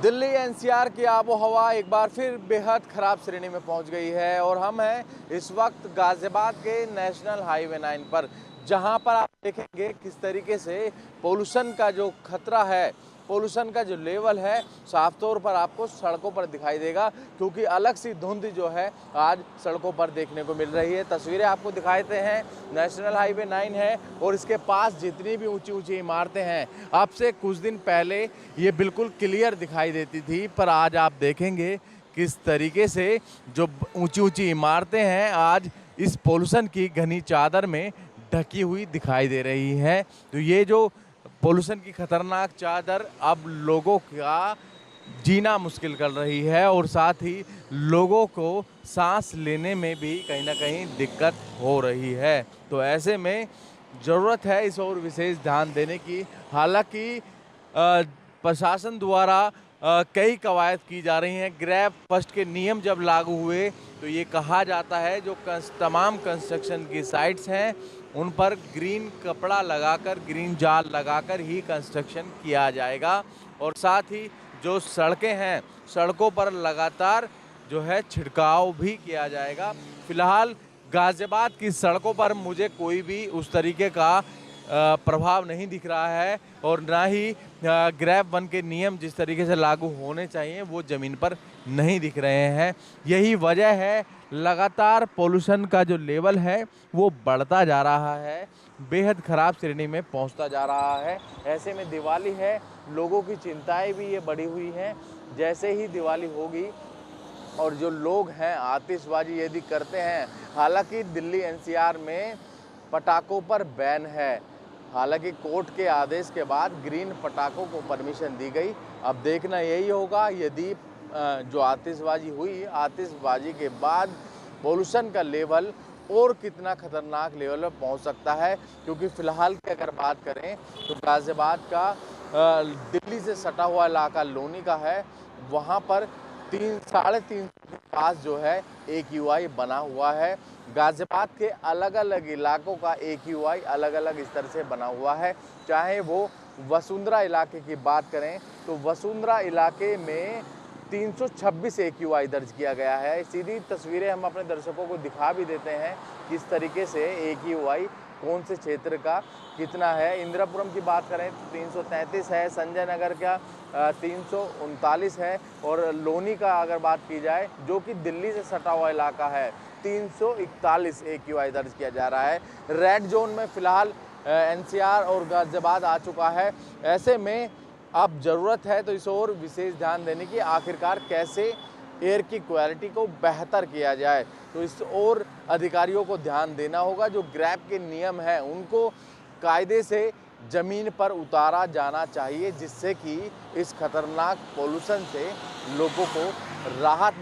Delhi NCR की आबो हवा एक बार फिर बेहद ख़राब श्रेणी में पहुंच गई है और हम हैं इस वक्त गाज़ियाबाद के नेशनल हाईवे 9 पर, जहां पर आप देखेंगे किस तरीके से पोल्यूशन का जो खतरा है, पोल्यूशन का जो लेवल है, साफ तौर पर आपको सड़कों पर दिखाई देगा, क्योंकि अलग सी धुंध जो है आज सड़कों पर देखने को मिल रही है। तस्वीरें आपको दिखाते हैं, नेशनल हाईवे 9 है और इसके पास जितनी भी ऊंची ऊंची इमारतें हैं, अब से कुछ दिन पहले ये बिल्कुल क्लियर दिखाई देती थी, पर आज आप देखेंगे किस तरीके से जो ऊंची ऊंची इमारतें हैं आज इस पोल्यूशन की घनी चादर में ढकी हुई दिखाई दे रही हैं। तो ये जो पोल्यूशन की खतरनाक चादर अब लोगों का जीना मुश्किल कर रही है और साथ ही लोगों को सांस लेने में भी कहीं ना कहीं दिक्कत हो रही है। तो ऐसे में ज़रूरत है इस और विशेष ध्यान देने की। हालांकि प्रशासन द्वारा कई कवायद की जा रही हैं। ग्रैब फर्स्ट के नियम जब लागू हुए तो ये कहा जाता है जो तमाम कंस्ट्रक्शन की साइट्स हैं उन पर ग्रीन कपड़ा लगाकर, ग्रीन जाल लगाकर ही कंस्ट्रक्शन किया जाएगा और साथ ही जो सड़कें हैं सड़कों पर लगातार जो है छिड़काव भी किया जाएगा। फिलहाल गाज़ियाबाद की सड़कों पर मुझे कोई भी उस तरीके का प्रभाव नहीं दिख रहा है और ना ही ग्रैब 1 के नियम जिस तरीके से लागू होने चाहिए वो ज़मीन पर नहीं दिख रहे हैं। यही वजह है लगातार पोल्यूशन का जो लेवल है वो बढ़ता जा रहा है, बेहद ख़राब श्रेणी में पहुंचता जा रहा है। ऐसे में दिवाली है, लोगों की चिंताएं भी ये बढ़ी हुई हैं। जैसे ही दिवाली होगी और जो लोग हैं आतिशबाजी यदि करते हैं, हालांकि दिल्ली एनसीआर में पटाखों पर बैन है, हालांकि कोर्ट के आदेश के बाद ग्रीन पटाखों को परमिशन दी गई। अब देखना यही होगा यदि जो आतिशबाजी हुई, आतिशबाजी के बाद पोल्यूशन का लेवल और कितना खतरनाक लेवल पर पहुंच सकता है, क्योंकि फ़िलहाल की अगर बात करें तो गाज़ियाबाद का दिल्ली से सटा हुआ इलाका लोनी का है, वहां पर 3-3.5 के पास जो है AQI बना हुआ है। गाज़ियाबाद के अलग अलग इलाकों का AQI अलग अलग स्तर से बना हुआ है। चाहे वो वसुंधरा इलाके की बात करें तो वसुंधरा इलाके में 326 AQI दर्ज किया गया है। सीधी तस्वीरें हम अपने दर्शकों को दिखा भी देते हैं किस तरीके से AQI कौन से क्षेत्र का कितना है। इंदिरापुरम की बात करें तो 333 है, संजय नगर का 339 है और लोनी का अगर बात की जाए जो कि दिल्ली से सटा हुआ इलाका है 341 AQI दर्ज किया जा रहा है। रेड जोन में फ़िलहाल एनसीआर और गाज़ियाबाद आ चुका है। ऐसे में अब ज़रूरत है तो इस ओर विशेष ध्यान देने की, आखिरकार कैसे एयर की क्वालिटी को बेहतर किया जाए, तो इस ओर अधिकारियों को ध्यान देना होगा। जो ग्रैब के नियम हैं उनको कायदे से ज़मीन पर उतारा जाना चाहिए, जिससे कि इस खतरनाक पोल्यूशन से लोगों को राहत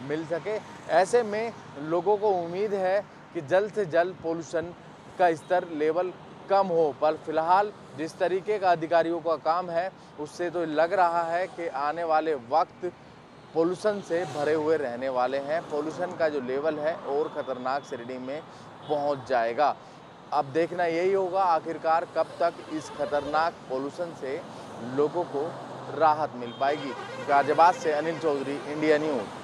मिल सके। ऐसे में लोगों को उम्मीद है कि जल्द से जल्द पोल्यूशन का स्तर लेवल कम हो, पर फिलहाल जिस तरीके का अधिकारियों का काम है उससे तो लग रहा है कि आने वाले वक्त पोल्यूशन से भरे हुए रहने वाले हैं। पोल्यूशन का जो लेवल है और ख़तरनाक श्रेणी में पहुंच जाएगा। अब देखना यही होगा आखिरकार कब तक इस खतरनाक पोल्यूशन से लोगों को राहत मिल पाएगी। गाज़ियाबाद से अनिल चौधरी, इंडिया न्यूज़।